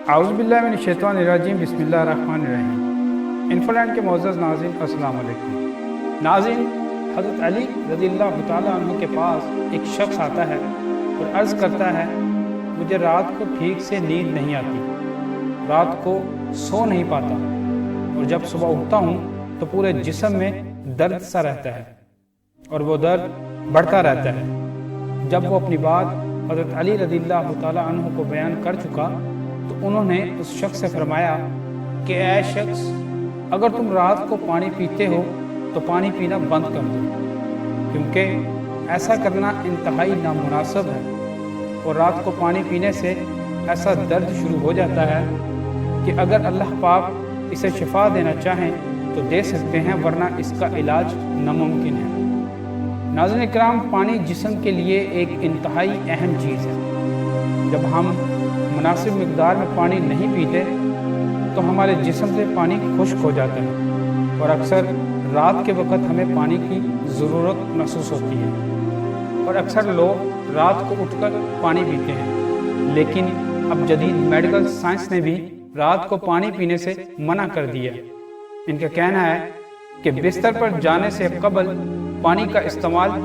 اعوذ باللہ من الشیطان الرجیم بسم اللہ الرحمن الرحیم۔ انفولینڈ کے معزز ناظرین السلام علیکم۔ ناظرین، حضرت علی رضی اللہ تعالیٰ عنہ کے پاس ایک شخص آتا ہے اور عرض کرتا ہے مجھے رات کو ٹھیک سے نیند نہیں آتی، رات کو سو نہیں پاتا اور جب صبح اٹھتا ہوں تو پورے جسم میں درد سا رہتا ہے اور وہ درد بڑھتا رہتا ہے۔ جب وہ اپنی بات حضرت علی رضی اللہ تعالیٰ عنہ کو بیان کر چکا تو انہوں نے اس شخص سے فرمایا کہ اے شخص، اگر تم رات کو پانی پیتے ہو تو پانی پینا بند کر دو، کیونکہ ایسا کرنا انتہائی نامناسب ہے اور رات کو پانی پینے سے ایسا درد شروع ہو جاتا ہے کہ اگر اللہ پاک اسے شفا دینا چاہیں تو دے سکتے ہیں، ورنہ اس کا علاج ناممکن ہے۔ ناظرین اکرام، پانی جسم کے لیے ایک انتہائی اہم چیز ہے۔ جب ہم مناسب مقدار میں پانی نہیں پیتے تو ہمارے جسم سے پانی خشک ہو جاتا ہے اور اکثر رات کے وقت ہمیں پانی کی ضرورت محسوس ہوتی ہے اور اکثر لوگ رات کو اٹھ کر پانی پیتے ہیں، لیکن اب جدید میڈیکل سائنس نے بھی رات کو پانی پینے سے منع کر دیا۔ ان کا کہنا ہے کہ بستر پر جانے سے قبل پانی کا استعمال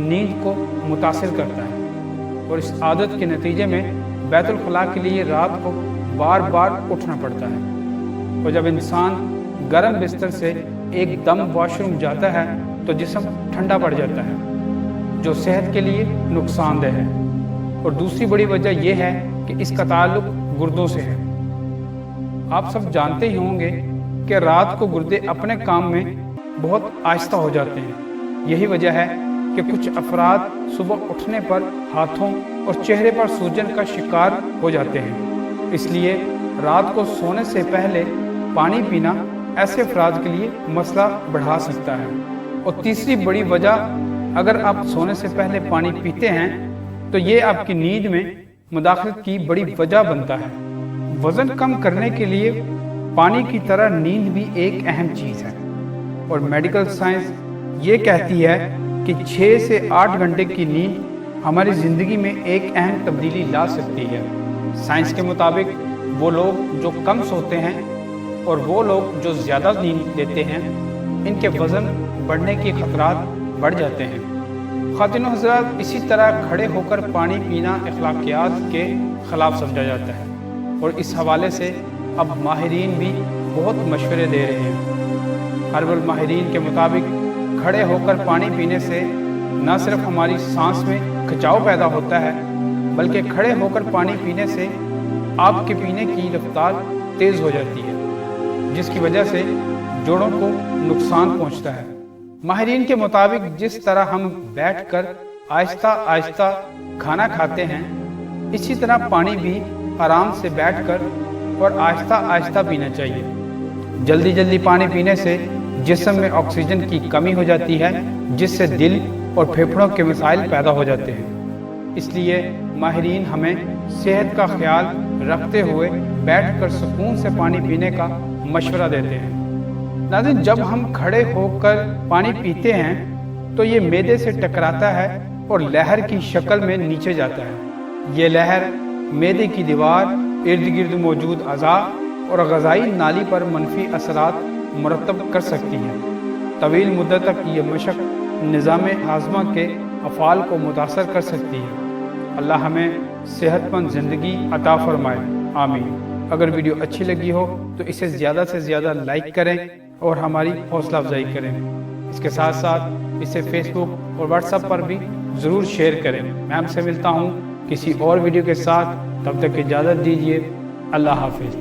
نیند کو متاثر کرتا ہے اور اس عادت کے نتیجے میں بیت الخلاء کے لیے رات کو بار بار اٹھنا پڑتا ہے، اور جب انسان گرم بستر سے ایک دم واش روم جاتا ہے تو جسم ٹھنڈا پڑ جاتا ہے، جو صحت کے لیے نقصان دہ ہے۔ اور دوسری بڑی وجہ یہ ہے کہ اس کا تعلق گردوں سے ہے۔ آپ سب جانتے ہی ہوں گے کہ رات کو گردے اپنے کام میں بہت آہستہ ہو جاتے ہیں۔ یہی وجہ ہے کہ کچھ افراد صبح اٹھنے پر ہاتھوں اور چہرے پر سوجن کا شکار ہو جاتے ہیں۔ اس لیے رات کو سونے سے پہلے پانی پینا ایسے افراد کے لیے مسئلہ بڑھا سکتا ہے۔ اور تیسری بڑی وجہ، اگر آپ سونے سے پہلے پانی پیتے ہیں تو یہ آپ کی نیند میں مداخلت کی بڑی وجہ بنتا ہے۔ وزن کم کرنے کے لیے پانی کی طرح نیند بھی ایک اہم چیز ہے، اور میڈیکل سائنس یہ کہتی ہے کہ 6 سے 8 گھنٹے کی نیند ہماری زندگی میں ایک اہم تبدیلی لا سکتی ہے۔ سائنس کے مطابق وہ لوگ جو کم سوتے ہیں اور وہ لوگ جو زیادہ نیند لیتے ہیں، ان کے وزن بڑھنے کے خطرات بڑھ جاتے ہیں۔ خواتین و حضرات، اسی طرح کھڑے ہو کر پانی پینا اخلاقیات کے خلاف سمجھا جاتا ہے، اور اس حوالے سے اب ماہرین بھی بہت مشورے دے رہے ہیں۔ ہربل ماہرین کے مطابق کھڑے ہو کر پانی پینے سے نہ صرف ہماری سانس میں کھچاؤ پیدا ہوتا ہے، بلکہ کھڑے ہو کر پانی پینے سے آپ کے پینے کی رفتار تیز ہو جاتی ہے، جس کی وجہ سے جوڑوں کو نقصان پہنچتا ہے۔ ماہرین کے مطابق جس طرح ہم بیٹھ کر آہستہ آہستہ کھانا کھاتے ہیں، اسی طرح پانی بھی آرام سے بیٹھ کر اور آہستہ آہستہ پینا چاہیے۔ جلدی جلدی پانی پینے سے جسم میں آکسیجن کی کمی ہو جاتی ہے، جس سے دل اور پھیپھڑوں کے مسائل پیدا ہو جاتے ہیں۔ اس لیے ماہرین ہمیں صحت کا خیال رکھتے ہوئے بیٹھ کر سکون سے پانی پینے کا مشورہ دیتے ہیں۔ ناظرین، جب ہم کھڑے ہو کر پانی پیتے ہیں تو یہ معدے سے ٹکراتا ہے اور لہر کی شکل میں نیچے جاتا ہے۔ یہ لہر معدے کی دیوار، ارد گرد موجود اعضاء اور غذائی نالی پر منفی اثرات مرتب کر سکتی ہے۔ طویل مدت تک یہ مشق نظام ہاضمہ کے افعال کو متاثر کر سکتی ہے۔ اللہ ہمیں صحت مند زندگی عطا فرمائے، آمین۔ اگر ویڈیو اچھی لگی ہو تو اسے زیادہ سے زیادہ لائک کریں اور ہماری حوصلہ افزائی کریں۔ اس کے ساتھ ساتھ اسے فیس بک اور واٹس ایپ پر بھی ضرور شیئر کریں۔ میں آپ سے ملتا ہوں کسی اور ویڈیو کے ساتھ، تب تک اجازت دیجیے۔ اللہ حافظ۔